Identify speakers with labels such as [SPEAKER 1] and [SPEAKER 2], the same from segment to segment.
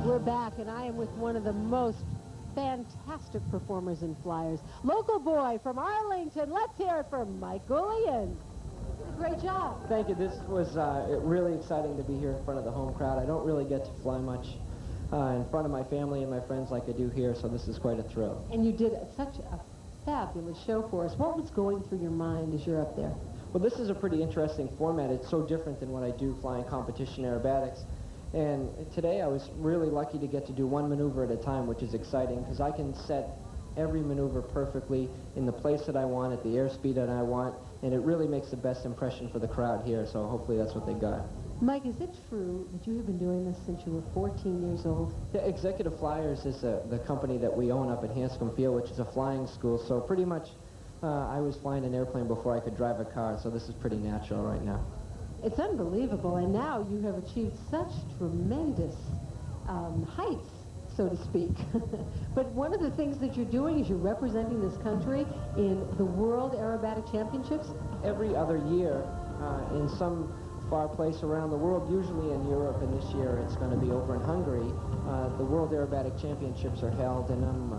[SPEAKER 1] We're back, and I am with one of the most fantastic performers and flyers. Local boy from Arlington. Let's hear it for Mike Gullion. Great job.
[SPEAKER 2] Thank you. This was really exciting to be here in front of the home crowd. I don't really get to fly much in front of my family and my friends like I do here, so this is quite a thrill.
[SPEAKER 1] And you did such a fabulous show for us. What was going through your mind as you're up there?
[SPEAKER 2] Well, this is a pretty interesting format. It's so different than what I do flying competition aerobatics. And today I was really lucky to get to do one maneuver at a time, which is exciting because I can set every maneuver perfectly in the place that I want, at the airspeed that I want, and it really makes the best impression for the crowd here, so hopefully that's what they got.
[SPEAKER 1] Mike, is it true that you have been doing this since you were 14 years old?
[SPEAKER 2] Yeah, Executive Flyers is the company that we own up at Hanscom Field, which is a flying school, so pretty much I was flying an airplane before I could drive a car, so this is pretty natural right now.
[SPEAKER 1] It's unbelievable, and now you have achieved such tremendous heights, so to speak. But one of the things that you're doing is you're representing this country in the World Aerobatic Championships?
[SPEAKER 2] Every other year in some far place around the world, usually in Europe, and this year it's going to be over in Hungary. The World Aerobatic Championships are held, and I'm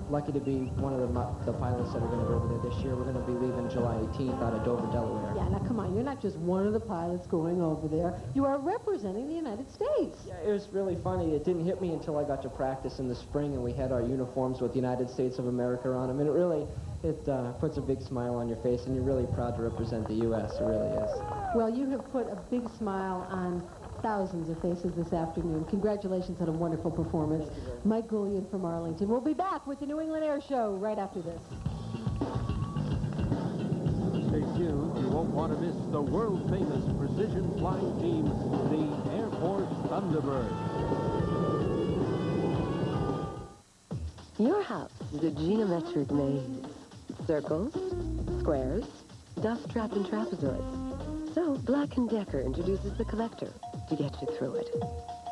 [SPEAKER 2] lucky to be one of the pilots that are going to go over there this year. We're going to be leaving July 18th out of Dover, Delaware.
[SPEAKER 1] Yeah, now come on, you're not just one of the pilots going over there. You are representing the United States.
[SPEAKER 2] Yeah, it was really funny. It didn't hit me until I got to practice in the spring, and we had our uniforms with the United States of America on them, and it puts a big smile on your face, and you're really proud to represent the U.S. It really is.
[SPEAKER 1] Well, you have put a big smile on thousands of faces this afternoon. Congratulations on a wonderful performance. Mike Gullion from Arlington. We'll be back with the New England Air Show right after this.
[SPEAKER 3] Stay tuned. You won't want to miss the world-famous precision flying team, the Air Force Thunderbird.
[SPEAKER 4] Your house is a geometric maze. Circles, squares, dust-trapped and trapezoids. So Black & Decker introduces the Collector to get you through it.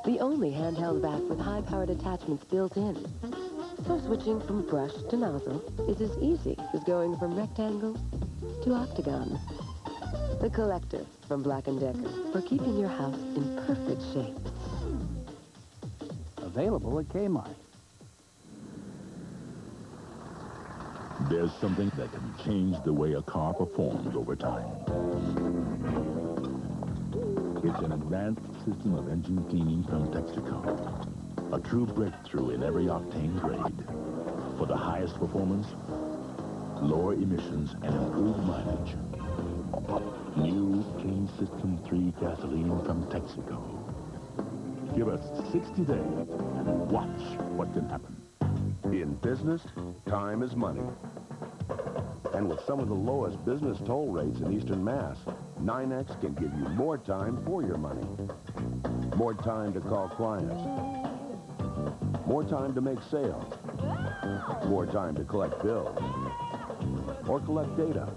[SPEAKER 4] The only handheld vac with high-powered attachments built in. So switching from brush to nozzle is as easy as going from rectangle to octagon. The Collector from Black & Decker for keeping your house in perfect shape.
[SPEAKER 3] Available at Kmart.
[SPEAKER 5] There's something that can change the way a car performs over time. It's an advanced system of engine cleaning from Texaco. A true breakthrough in every octane grade. For the highest performance, lower emissions, and improved mileage. New Clean System 3 gasoline from Texaco. Give us 60 days and watch what can happen.
[SPEAKER 6] In business, time is money. And with some of the lowest business toll rates in Eastern Mass, 9X can give you more time for your money. More time to call clients. More time to make sales. More time to collect bills. Or collect data.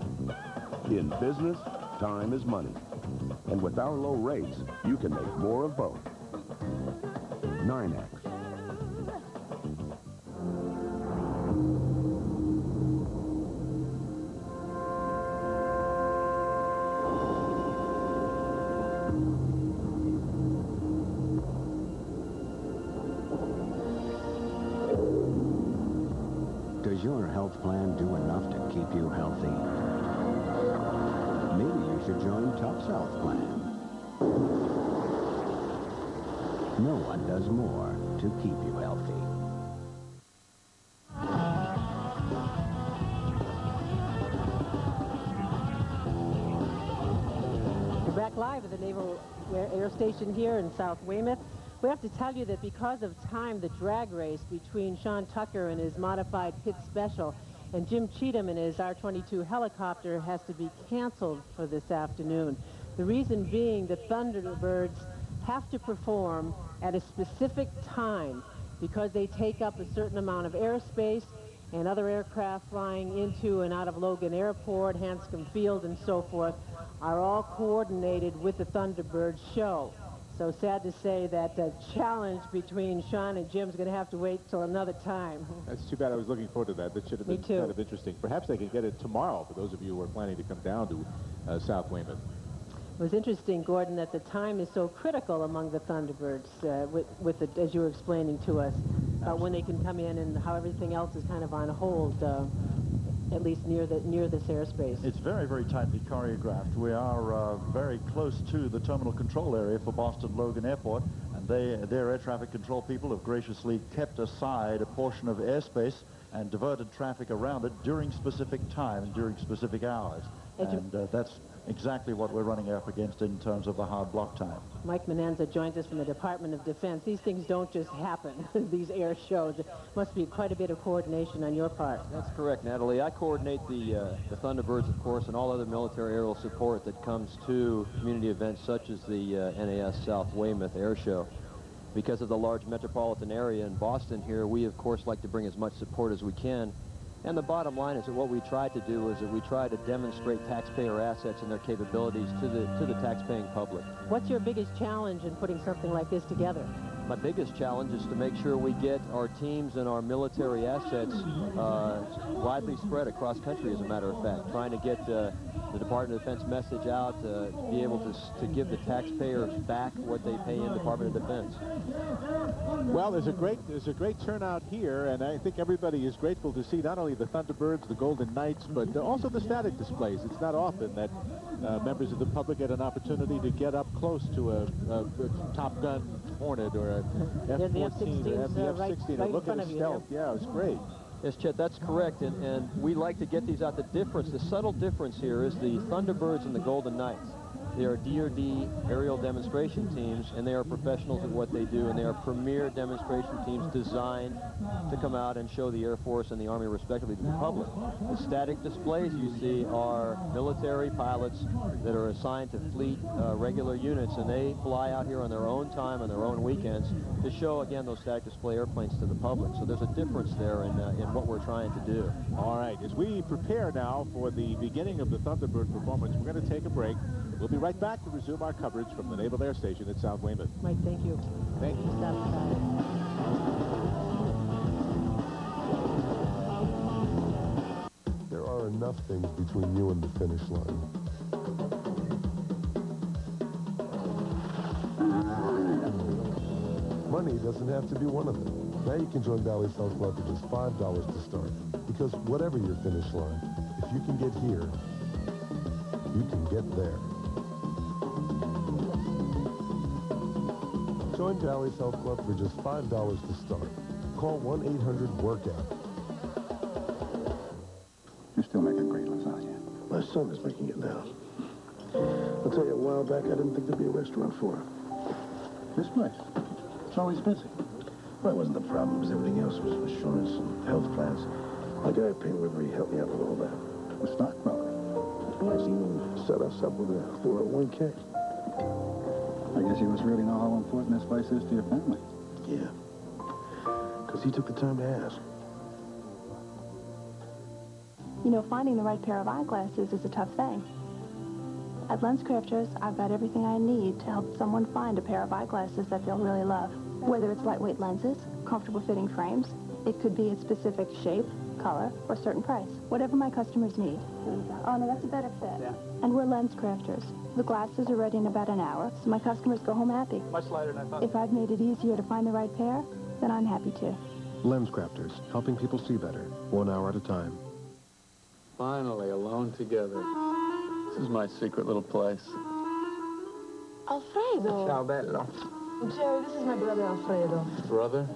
[SPEAKER 6] In business, time is money. And with our low rates, you can make more of both. 9X.
[SPEAKER 7] Does your health plan do enough to keep you healthy? Maybe you should join Tufts Health Plan. No one does more to keep you healthy.
[SPEAKER 1] We're back live at the Naval Air Station here in South Weymouth. We have to tell you that because of time, the drag race between Sean Tucker and his modified Pit Special and Jim Cheatham and his R-22 helicopter has to be canceled for this afternoon. The reason being the Thunderbirds have to perform at a specific time because they take up a certain amount of airspace, and other aircraft flying into and out of Logan Airport, Hanscom Field, and so forth are all coordinated with the Thunderbird show. So sad to say that the challenge between Sean and Jim is going to have to wait till another time.
[SPEAKER 8] That's too bad. I was looking forward to that. That should have been kind of interesting. Perhaps they can get it tomorrow for those of you who are planning to come down to South Weymouth.
[SPEAKER 1] It was interesting, Gordon, that the time is so critical among the Thunderbirds, with the, as you were explaining to us, when they can come in and how everything else is kind of on hold, at least near this airspace.
[SPEAKER 9] It's very, very tightly choreographed. We are very close to the terminal control area for Boston Logan Airport, and their air traffic control people have graciously kept aside a portion of airspace and diverted traffic around it during specific time and during specific hours. And that's exactly what we're running up against in terms of the hard block time.
[SPEAKER 1] Mike Menenza joins us from the Department of Defense. These things don't just happen, these air shows. It must be quite a bit of coordination on your part.
[SPEAKER 10] That's correct, Natalie. I coordinate the Thunderbirds, of course, and all other military aerial support that comes to community events such as the NAS South Weymouth Air Show. Because of the large metropolitan area in Boston here, we, of course, like to bring as much support as we can. And the bottom line is that what we try to do is that we try to demonstrate taxpayer assets and their capabilities to the taxpaying public.
[SPEAKER 1] What's your biggest challenge in putting something like this together?
[SPEAKER 10] My biggest challenge is to make sure we get our teams and our military assets widely spread across country, as a matter of fact, trying to get the Department of Defense message out, be able to give the taxpayers back what they pay in Department of Defense.
[SPEAKER 8] Well, there's a great turnout here, and I think everybody is grateful to see not only the Thunderbirds, the Golden Knights, but also the static displays. It's not often that members of the public get an opportunity to get up close to a Top Gun Hornet or a F-14 or the F-16 and look at its stealth. Yeah, it was great.
[SPEAKER 10] Yes, Chet, that's correct, and we like to get these out. The subtle difference here is the Thunderbirds and the Golden Knights. They are DoD aerial demonstration teams, and they are professionals at what they do, and they are premier demonstration teams designed to come out and show the Air Force and the Army, respectively, to the public. The static displays you see are military pilots that are assigned to fleet regular units, and they fly out here on their own time, on their own weekends, to show, again, those static display airplanes to the public. So there's a difference there in what we're trying to do.
[SPEAKER 8] All right, as we prepare now for the beginning of the Thunderbird performance, we're going to take a break. We'll be right back to resume our coverage from the Naval Air Station at South Weymouth.
[SPEAKER 1] Mike, thank you.
[SPEAKER 8] Thank you.
[SPEAKER 11] There are enough things between you and the finish line. Money doesn't have to be one of them. Now you can join Valley South Club for just $5 to start. Because whatever your finish line, if you can get here, you can get there. Join Valley South Club for just $5 to start. Call 1-800-WORKOUT.
[SPEAKER 12] You still make a great lasagna.
[SPEAKER 11] My son is making it now. I'll tell you, a while back, I didn't think there'd be a restaurant for her.
[SPEAKER 12] This place? It's always busy.
[SPEAKER 11] Well, that wasn't the problem. It was everything else. It was insurance and health plans. My guy at Payne River, he helped me out with all that.
[SPEAKER 12] The stockbroker.
[SPEAKER 11] Yes, he even set us up with a 401k.
[SPEAKER 12] I guess you must really know how important this place is to your family.
[SPEAKER 11] Yeah. Because he took the time to ask.
[SPEAKER 13] You know, finding the right pair of eyeglasses is a tough thing. At LensCrafters, I've got everything I need to help someone find a pair of eyeglasses that they'll really love. Whether it's lightweight lenses, comfortable fitting frames, it could be a specific shape, color, or certain price. Whatever my customers need. Oh, no, that's a better fit. Yeah. And we're LensCrafters. The glasses are ready in about an hour, so my customers go home happy.
[SPEAKER 8] Much lighter than I thought.
[SPEAKER 13] If I've made it easier to find the right pair, then I'm happy too.
[SPEAKER 11] LensCrafters, helping people see better, 1 hour at a time.
[SPEAKER 14] Finally, alone together. This is my secret little place.
[SPEAKER 15] Alfredo.
[SPEAKER 14] Ciao, bello.
[SPEAKER 15] Jerry, this is my brother Alfredo.
[SPEAKER 14] Brother?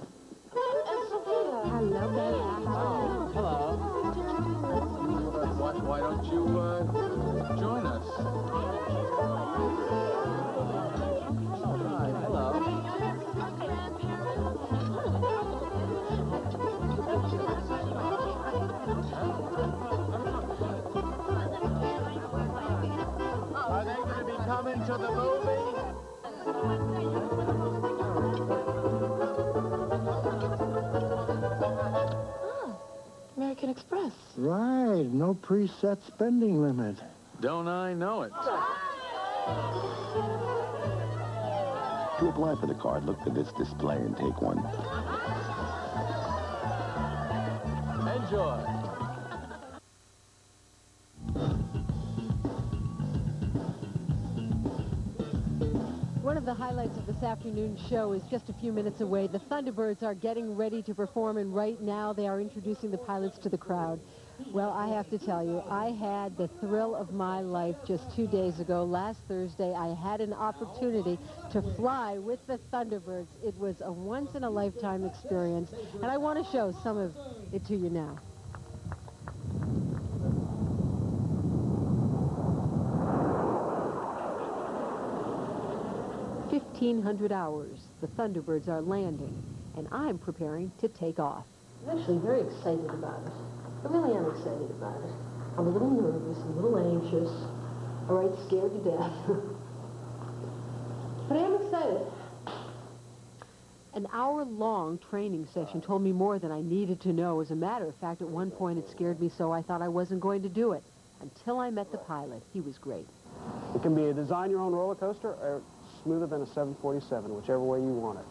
[SPEAKER 15] And Sophia. Hello, Bella.
[SPEAKER 14] Oh, hello. Why don't you join us? Hi, hello.
[SPEAKER 8] Are they going to be coming to the movie?
[SPEAKER 15] American Express.
[SPEAKER 16] Right, no preset spending limit.
[SPEAKER 14] Don't I know it?
[SPEAKER 6] To apply for the card, look for this display and take one.
[SPEAKER 14] Enjoy.
[SPEAKER 1] of the highlights of this afternoon's show is just a few minutes away. The Thunderbirds are getting ready to perform, and right now they are introducing the pilots to the crowd. Well, I have to tell you, I had the thrill of my life just 2 days ago. Last Thursday, I had an opportunity to fly with the Thunderbirds. It was a once-in-a-lifetime experience, and I want to show some of it to you now. 1,500 hours, the Thunderbirds are landing, and I'm preparing to take off. I'm actually very excited about it. I really am excited about it. I'm a little nervous, a little anxious, all right, scared to death. But I am excited. An hour-long training session told me more than I needed to know. As a matter of fact, at one point it scared me so I thought I wasn't going to do it. Until I met the pilot. He was great.
[SPEAKER 17] It can be a design-your-own roller coaster or smoother than a 747, whichever way you want it.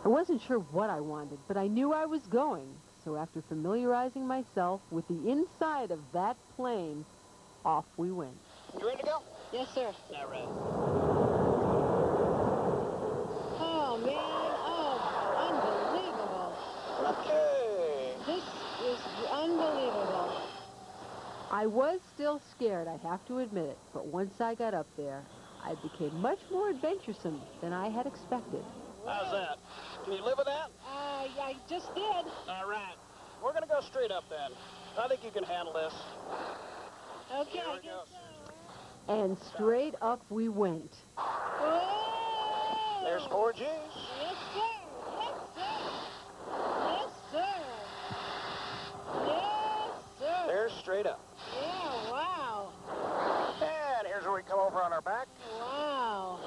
[SPEAKER 1] I wasn't sure what I wanted, but I knew I was going. So after familiarizing myself with the inside of that plane, off we went.
[SPEAKER 18] You ready to go?
[SPEAKER 1] Yes, sir.
[SPEAKER 18] All right.
[SPEAKER 1] Oh, man. Oh, unbelievable.
[SPEAKER 18] Okay.
[SPEAKER 1] This is unbelievable. I was still scared, I have to admit it, but once I got up there, I became much more adventuresome than I had expected.
[SPEAKER 18] How's that? Can you live with that?
[SPEAKER 1] I just did.
[SPEAKER 18] All right. We're going to go straight up then. I think you can handle this.
[SPEAKER 1] Okay.
[SPEAKER 18] Here we go.
[SPEAKER 1] And straight up we went.
[SPEAKER 18] Whoa! There's 4 Gs.
[SPEAKER 1] Yes, sir. Yes, sir. Yes, sir. Yes, sir.
[SPEAKER 18] There's straight up.
[SPEAKER 1] Yeah, wow.
[SPEAKER 18] And here's where we come over on our back.
[SPEAKER 1] Wow.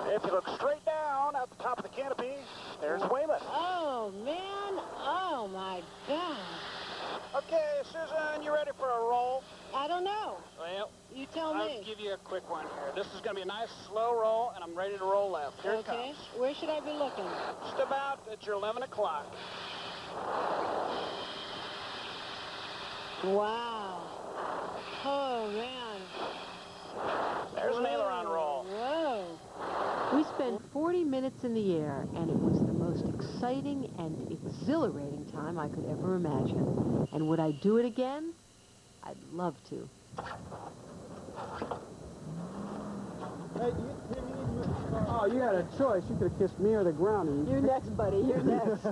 [SPEAKER 18] If you look straight down at the top of the canopy, there's Weymouth.
[SPEAKER 1] Oh, man. Oh, my God.
[SPEAKER 18] Okay, Susan, you ready for a roll?
[SPEAKER 1] I don't know.
[SPEAKER 18] Well,
[SPEAKER 1] you tell me.
[SPEAKER 18] I'll give you a quick one here. This is going to be a nice slow roll, and I'm ready to roll left. Here it comes.
[SPEAKER 1] Where should I be looking?
[SPEAKER 18] Just about at your 11 o'clock.
[SPEAKER 1] Wow. Oh, man.
[SPEAKER 18] There's an aileron roll.
[SPEAKER 1] Whoa. We spent 40 minutes in the air, and it was the most exciting and exhilarating time I could ever imagine. And would I do it again? I'd love to.
[SPEAKER 17] Hey, oh, you had a choice. You could have kissed me or the ground. And
[SPEAKER 1] You're next, buddy. You're next.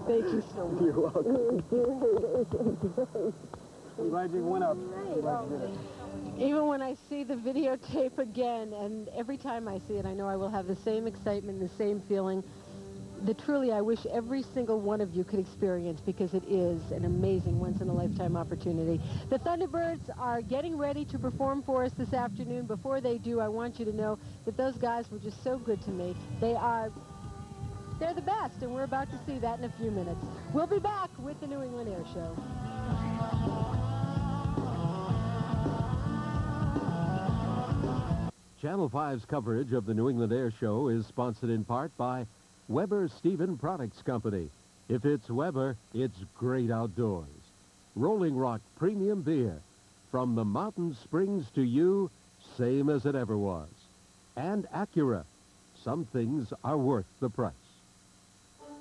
[SPEAKER 1] Thank you so much.
[SPEAKER 17] You're welcome. I'm glad you went up. I'm glad you did it.
[SPEAKER 1] Even when I see the videotape again, and every time I see it, I know I will have the same excitement, the same feeling that truly I wish every single one of you could experience, because it is an amazing once-in-a-lifetime opportunity. The Thunderbirds are getting ready to perform for us this afternoon. Before they do, I want you to know that those guys were just so good to me. They're the best, and we're about to see that in a few minutes. We'll be back with the New England Air Show.
[SPEAKER 3] Channel 5's coverage of the New England Air Show is sponsored in part by Weber Stephen Products Company. If it's Weber, it's great outdoors. Rolling Rock Premium Beer. From the mountain springs to you, same as it ever was. And Acura. Some things are worth the price.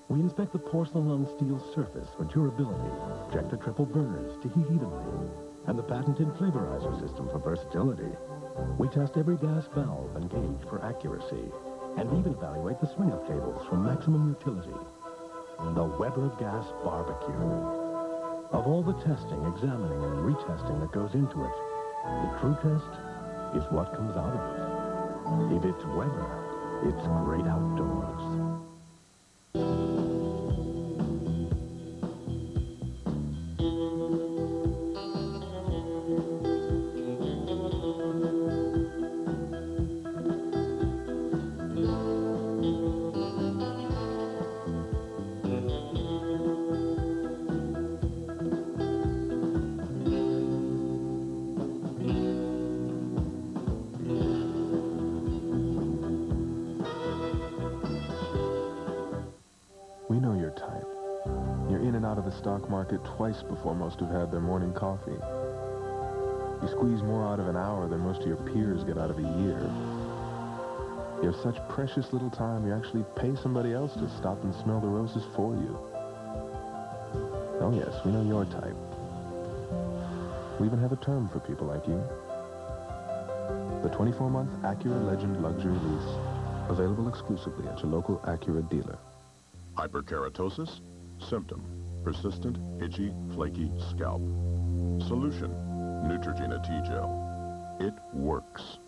[SPEAKER 5] We inspect the porcelain on steel surface for durability, check the triple burners to heat evenly, and the patented flavorizer system for versatility. We test every gas valve and gauge for accuracy, and even evaluate the swing of cables for maximum utility. The Weber Gas Barbecue. Of all the testing, examining, and retesting that goes into it, the true test is what comes out of it. If it's Weber, it's great outdoors.
[SPEAKER 19] We know your type. You're in and out of the stock market twice before most have had their morning coffee. You squeeze more out of an hour than most of your peers get out of a year. You have such precious little time, you actually pay somebody else to stop and smell the roses for you. Oh yes, we know your type. We even have a term for people like you. The 24-month Acura Legend Luxury Lease. Available exclusively at your local Acura dealer.
[SPEAKER 5] Hyperkeratosis? Symptom: persistent, itchy, flaky scalp. Solution: Neutrogena T-Gel. It works.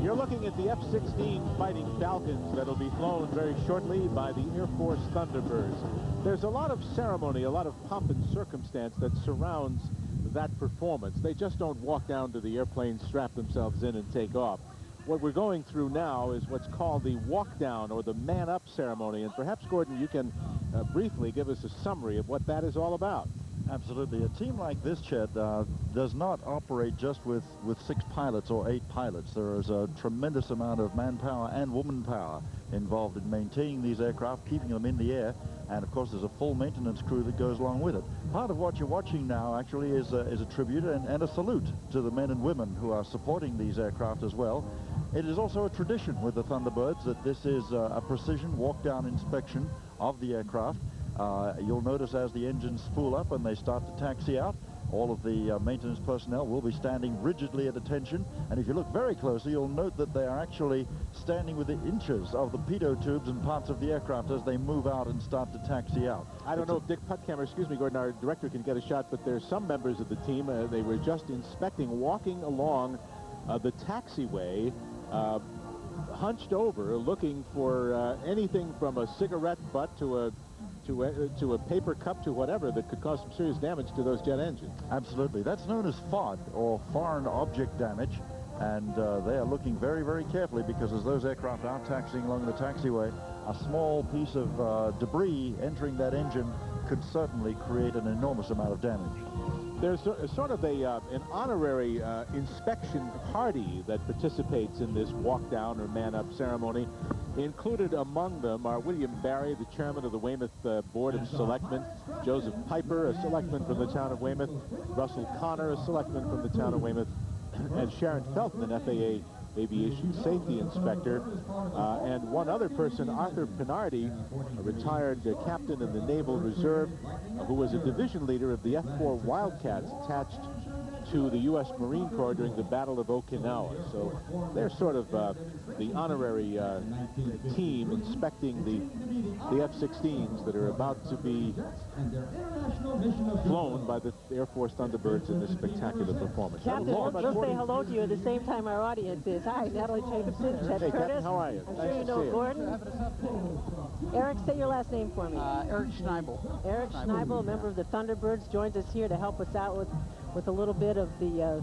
[SPEAKER 8] You're looking at the F-16 Fighting Falcons that'll be flown very shortly by the Air Force Thunderbirds. There's a lot of ceremony, a lot of pomp and circumstance that surrounds that performance. They just don't walk down to the airplane, strap themselves in, and take off. What we're going through now is what's called the walk down or the man up ceremony. And perhaps, Gordon, you can briefly give us a summary of what that is all about.
[SPEAKER 9] Absolutely. A team like this, Chet, does not operate just with 6 pilots or 8 pilots. There is a tremendous amount of manpower and womanpower involved in maintaining these aircraft, keeping them in the air, and of course there's a full maintenance crew that goes along with it. Part of what you're watching now actually is a tribute and a salute to the men and women who are supporting these aircraft as well. It is also a tradition with the Thunderbirds that this is a precision walk-down inspection of the aircraft. You'll notice as the engines spool up and they start to taxi out, all of the maintenance personnel will be standing rigidly at attention. And if you look very closely, you'll note that they are actually standing within inches of the pitot tubes and parts of the aircraft as they move out and start to taxi out.
[SPEAKER 8] I don't know if Dick Puttkammer, excuse me, Gordon, our director, can get a shot, but there's some members of the team, they were just inspecting, walking along the taxiway, hunched over, looking for anything from a cigarette butt to a paper cup to whatever that could cause some serious damage to those jet engines.
[SPEAKER 9] Absolutely. That's known as FOD, or foreign object damage, and they are looking very, very carefully, because as those aircraft are taxiing along the taxiway, a small piece of debris entering that engine could certainly create an enormous amount of damage.
[SPEAKER 8] There's sort of an honorary inspection party that participates in this walk-down or man-up ceremony. Included among them are William Barry, the chairman of the Weymouth Board of Selectmen, Joseph Piper, a selectman from the town of Weymouth, Russell Connor, a selectman from the town of Weymouth, and Sharon Feltman, FAA Aviation Safety Inspector, and one other person, Arthur Pinardi, a retired captain in the Naval Reserve, who was a division leader of the F-4 Wildcats attached to the U.S. Marine Corps during the Battle of Okinawa. So they're sort of the honorary team inspecting the F-16s that are about to be flown by the Air Force Thunderbirds in this spectacular performance.
[SPEAKER 1] Captain, we'll say hello to you at the same time our audience is. Hi, Natalie Jacobson, Chet
[SPEAKER 8] Hey,
[SPEAKER 1] Curtis.
[SPEAKER 8] Captain, how are you?
[SPEAKER 1] I'm
[SPEAKER 8] Nice
[SPEAKER 1] sure you
[SPEAKER 8] to
[SPEAKER 1] know
[SPEAKER 8] see you.
[SPEAKER 1] Gordon. Eric, say your last name for me.
[SPEAKER 20] Eric Schneibel.
[SPEAKER 1] Eric Schneibel, a member of the Thunderbirds, joins us here to help us out with a little bit of the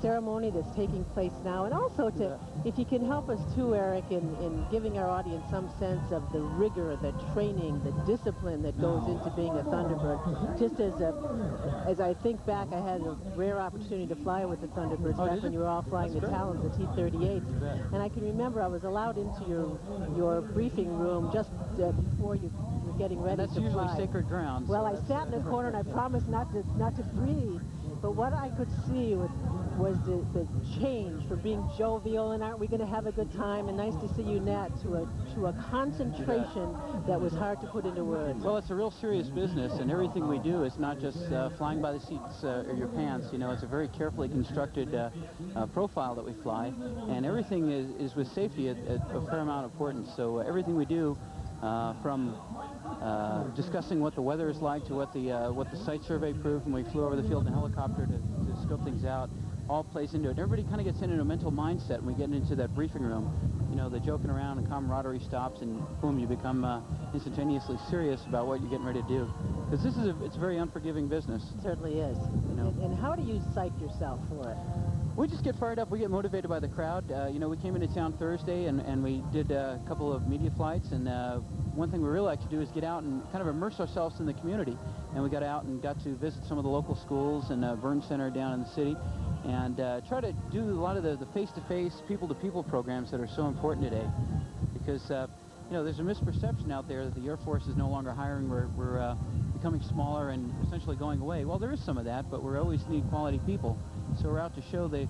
[SPEAKER 1] ceremony that's taking place now, and also to, if you can help us too, Eric, in giving our audience some sense of the rigor, the training, the discipline that goes into being a Thunderbird. Just as I think back, I had a rare opportunity to fly with the Thunderbirds back when you were all flying the Talons, the T-38s, and I can remember I was allowed into your briefing room just before you were getting ready to fly.
[SPEAKER 20] That's usually sacred ground.
[SPEAKER 1] Well, I sat in the corner and I promised not to breathe. But what I could see was the change from being jovial and aren't we going to have a good time and nice to see you, Nat, to a concentration that was hard to put into words.
[SPEAKER 20] Well, it's a real serious business, and everything we do is not just flying by the seats or your pants. You know, it's a very carefully constructed profile that we fly, and everything is with safety at a fair amount of importance. So everything we do, from discussing what the weather is like to what the site survey proved when we flew over the field in a helicopter to scope things out, all plays into it. Everybody kind of gets into a mental mindset when we get into that briefing room. You know, the joking around and camaraderie stops, and boom, you become instantaneously serious about what you're getting ready to do. Because it's a very unforgiving business.
[SPEAKER 1] It certainly is.
[SPEAKER 20] You know?
[SPEAKER 1] And how do you psych yourself for it?
[SPEAKER 20] We just get fired up. We get motivated by the crowd. You know, we came into town Thursday, and we did a couple of media flights, and one thing we really like to do is get out and kind of immerse ourselves in the community. And we got out and got to visit some of the local schools and Vern Center down in the city, and try to do a lot of the face-to-face, people-to-people programs that are so important today. Because, you know, there's a misperception out there that the Air Force is no longer hiring. We're becoming smaller and essentially going away. Well, there is some of that, but we always need quality people. So we're out to show the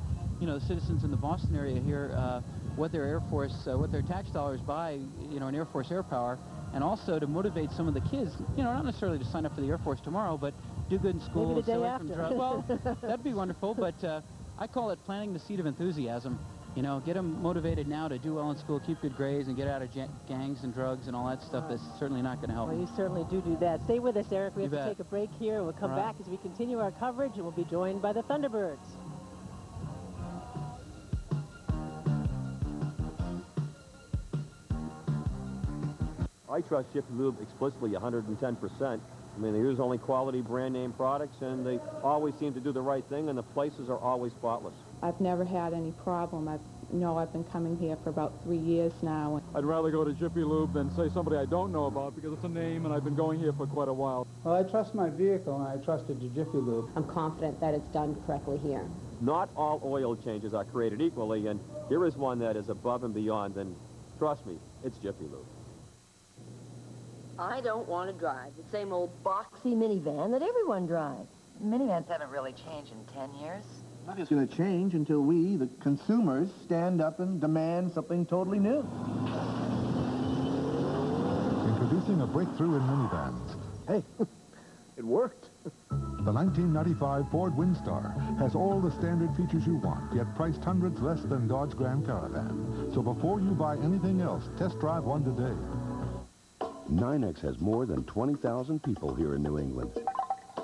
[SPEAKER 20] citizens in the Boston area here what their Air Force, what their tax dollars buy, in Air Force air power, and also to motivate some of the kids, not necessarily to sign up for the Air Force tomorrow, but do good in school.
[SPEAKER 1] Maybe the day
[SPEAKER 20] stay away
[SPEAKER 1] after.
[SPEAKER 20] from drugs. Well, that'd be wonderful, but I call it planting the seed of enthusiasm. Get them motivated now to do well in school, keep good grades, and get out of gangs and drugs and all that stuff. That's certainly not going to help.
[SPEAKER 1] Well, you certainly do that. Stay with us, Eric. We have
[SPEAKER 20] You
[SPEAKER 1] to
[SPEAKER 20] bet.
[SPEAKER 1] take a break here. We'll come back as we continue our coverage, and we'll be joined by the Thunderbirds.
[SPEAKER 21] I trust Jiffy Lube explicitly 110%. I mean, they use only quality brand name products, and they always seem to do the right thing, and the places are always spotless.
[SPEAKER 22] I've never had any problem. I've been coming here for about 3 years now.
[SPEAKER 23] I'd rather go to Jiffy Lube than say somebody I don't know about because it's a name and I've been going here for quite a while.
[SPEAKER 17] Well, I trust my vehicle and I trusted the Jiffy Lube.
[SPEAKER 24] I'm confident that it's done correctly here.
[SPEAKER 21] Not all oil changes are created equally, and here is one that is above and beyond, and trust me, it's Jiffy Lube.
[SPEAKER 4] I don't want to drive the same old boxy minivan that everyone drives.
[SPEAKER 25] Minivans haven't really changed in 10 years.
[SPEAKER 26] Nothing's going to change until we, the consumers, stand up and demand something totally new.
[SPEAKER 27] Introducing a breakthrough in minivans.
[SPEAKER 26] Hey, it worked.
[SPEAKER 27] The 1995 Ford Windstar has all the standard features you want, yet priced hundreds less than Dodge Grand Caravan. So before you buy anything else, test drive one today.
[SPEAKER 6] 9X has more than 20,000 people here in New England,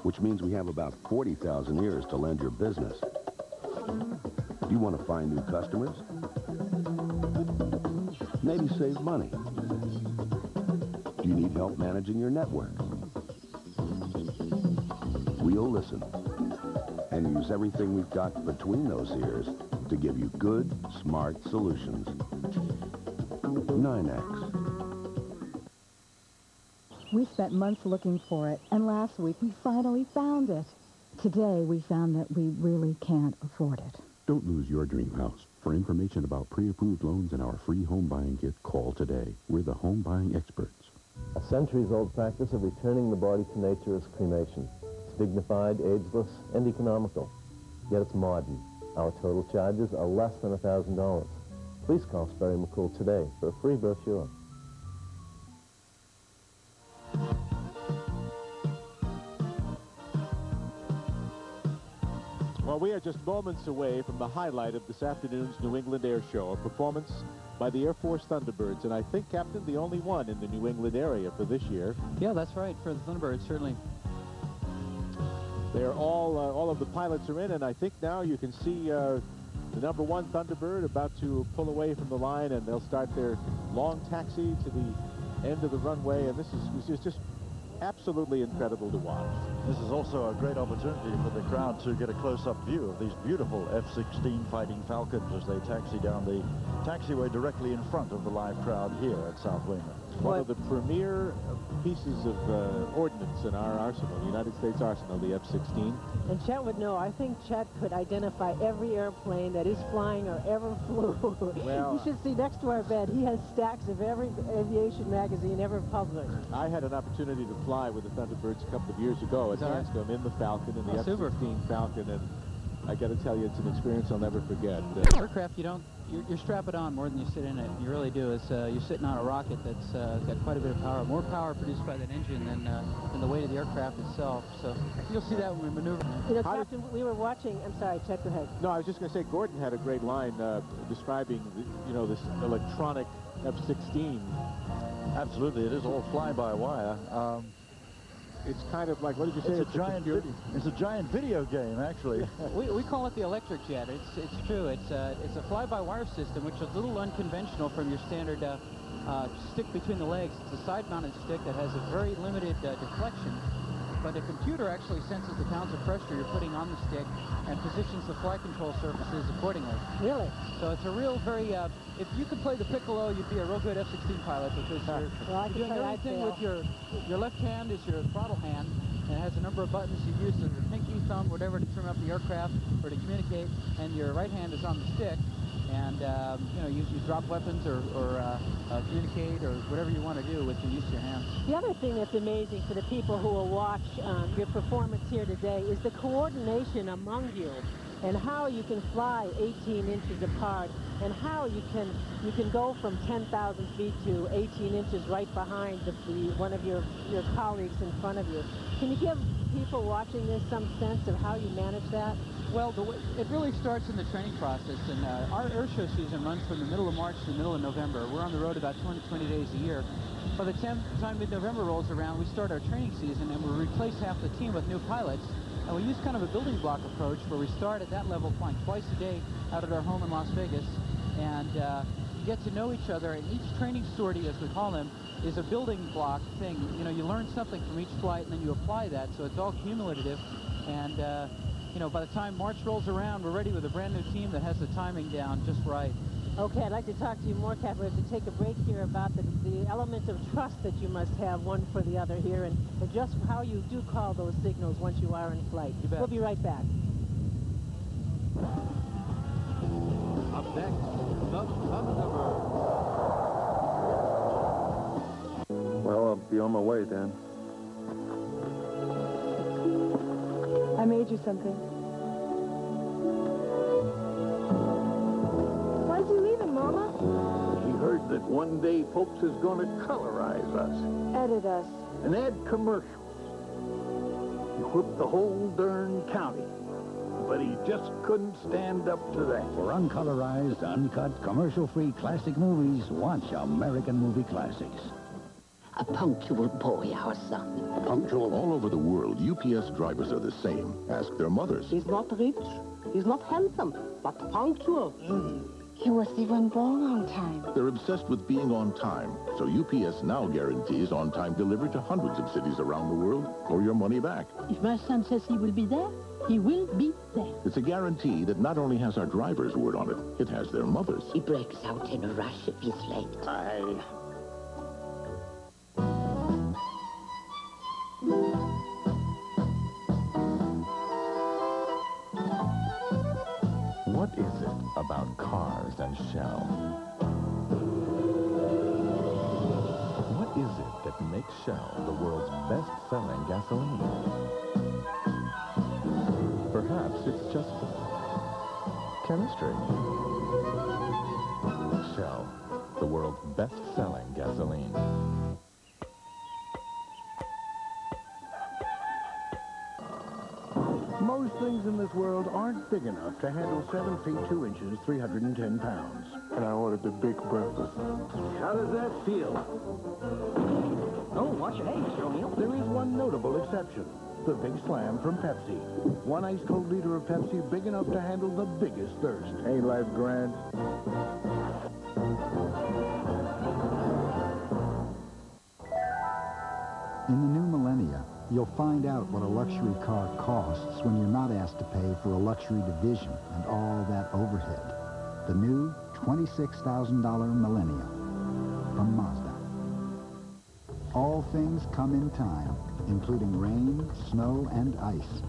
[SPEAKER 6] which means we have about 40,000 ears to lend your business. Do you want to find new customers? Maybe save money? Do you need help managing your network? We'll listen and use everything we've got between those ears to give you good, smart solutions. 9X.
[SPEAKER 28] We spent months looking for it, and last week we finally found it. Today we found that we really can't afford it.
[SPEAKER 5] Don't lose your dream house. For information about pre-approved loans and our free home buying kit, call today. We're the home buying experts.
[SPEAKER 29] A centuries-old practice of returning the body to nature is cremation. It's dignified, ageless, and economical. Yet it's modern. Our total charges are less than $1,000. Please call Sperry McCool today for a free brochure.
[SPEAKER 8] Well, we are just moments away from the highlight of this afternoon's New England Air Show, a performance by the Air Force Thunderbirds, and I think, Captain, the only one in the New England area for this year.
[SPEAKER 20] Yeah, that's right, for the Thunderbirds, certainly.
[SPEAKER 8] They're all of the pilots are in, and I think now you can see the number 1 Thunderbird about to pull away from the line, and they'll start their long taxi to the end of the runway, and this is just absolutely incredible to watch.
[SPEAKER 9] This is also a great opportunity for the crowd to get a close-up view of these beautiful F-16 Fighting Falcons as they taxi down the taxiway directly in front of the live crowd here at South Weymouth.
[SPEAKER 8] One of the premier pieces of ordnance in our arsenal, the United States arsenal, the F-16.
[SPEAKER 1] And Chet would know. I think Chet could identify every airplane that is flying or ever flew.
[SPEAKER 8] Well,
[SPEAKER 1] you should see next to our bed, he has stacks of every aviation magazine ever published.
[SPEAKER 8] I had an opportunity to fly with the Thunderbirds a couple of years ago at Hanscom in the Falcon, in the F-16 Falcon, and I got to tell you, it's an experience I'll never forget.
[SPEAKER 20] Aircraft, you strap it on more than you sit in it. You really do. It's you're sitting on a rocket that's got quite a bit of power, more power produced by that engine than the weight of the aircraft itself. So you'll see that when we maneuver.
[SPEAKER 1] You know, Captain, we were watching. I'm sorry, Chet, go ahead.
[SPEAKER 8] No, I was just going to say, Gordon had a great line describing, this electronic F-16.
[SPEAKER 9] Absolutely, it is all fly-by-wire.
[SPEAKER 8] It's kind of like, what did you say?
[SPEAKER 9] It's a giant video game, actually.
[SPEAKER 20] we call it the electric jet. It's true. It's a fly-by-wire system, which is a little unconventional from your standard stick between the legs. It's a side-mounted stick that has a very limited deflection, but the computer actually senses the pounds of pressure you're putting on the stick and positions the flight control surfaces accordingly.
[SPEAKER 1] Really?
[SPEAKER 20] So it's a real very, if you could play the piccolo, you'd be a real good F-16 pilot, because you're doing everything with your left hand is your throttle hand, and it has a number of buttons you use, your pinky, thumb, whatever, to trim up the aircraft or to communicate, and your right hand is on the stick. And, you drop weapons or communicate or whatever you want to do with the use of your hands.
[SPEAKER 1] The other thing that's amazing for the people who will watch your performance here today is the coordination among you. and how you can fly 18 inches apart, and how you can go from 10,000 feet to 18 inches right behind one of your colleagues in front of you. Can you give people watching this some sense of how you manage that?
[SPEAKER 20] Well, it really starts in the training process, and our air show season runs from the middle of March to the middle of November. We're on the road about 220 days a year. By the time mid-November rolls around, we start our training season, and we replace half the team with new pilots. And we use kind of a building block approach where we start at that level flying twice a day out at our home in Las Vegas, and you get to know each other, and each training sortie, as we call them, is a building block thing. You know, you learn something from each flight, and then you apply that, so it's all cumulative. And you know, by the time March rolls around, we're ready with a brand new team that has the timing down just right.
[SPEAKER 1] Okay, I'd like to talk to you more, Captain. We have to take a break here about the element of trust that you must have one for the other here, and just how you do call those signals once you are in flight. We'll be right back.
[SPEAKER 3] Up next, the Thunderbird.
[SPEAKER 2] Well, I'll be on my way then.
[SPEAKER 7] I made you something. Why'd you leave him, Mama?
[SPEAKER 10] He heard that one day folks is going to colorize us.
[SPEAKER 7] Edit us.
[SPEAKER 10] And add commercials. He whipped the whole darn county. But he just couldn't stand up to that.
[SPEAKER 11] For uncolorized, uncut, commercial-free classic movies, watch American Movie Classics.
[SPEAKER 12] A punctual boy, our son.
[SPEAKER 13] Punctual all over the world. UPS drivers are the same. Ask their mothers.
[SPEAKER 12] He's not rich, he's not handsome, but punctual. He was even born on time.
[SPEAKER 13] They're obsessed with being on time. So UPS now guarantees on-time delivery to hundreds of cities around the world, or your money back.
[SPEAKER 12] If my son says he will be there, he will be there.
[SPEAKER 13] It's a guarantee that not only has our driver's word on it, it has their mother's.
[SPEAKER 12] He breaks out in a rush if he's late.
[SPEAKER 19] What is it about cars and Shell? What is it that makes Shell the world's best-selling gasoline? Perhaps it's just chemistry. Shell, the world's best-selling gasoline.
[SPEAKER 10] Most things in this world aren't big enough to handle 7 feet 2 inches, 310 pounds.
[SPEAKER 26] And I ordered the big breakfast.
[SPEAKER 10] How does that feel?
[SPEAKER 12] Oh, watch your head, Mr. O'Neill.
[SPEAKER 10] There is one notable exception. The Big Slam from Pepsi. One ice-cold liter of Pepsi big enough to handle the biggest thirst.
[SPEAKER 26] Ain't life grand?
[SPEAKER 14] In the new millennia, you'll find out what a luxury car costs when you're not asked to pay for a luxury division and all that overhead. The new $26,000 Millennia from Mazda. All things come in time, including rain, snow, and ice.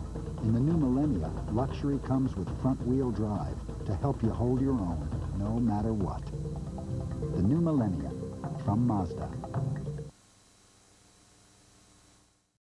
[SPEAKER 14] In the new Millennia, luxury comes with front-wheel drive to help you hold your own, no matter what. The new Millennia from Mazda.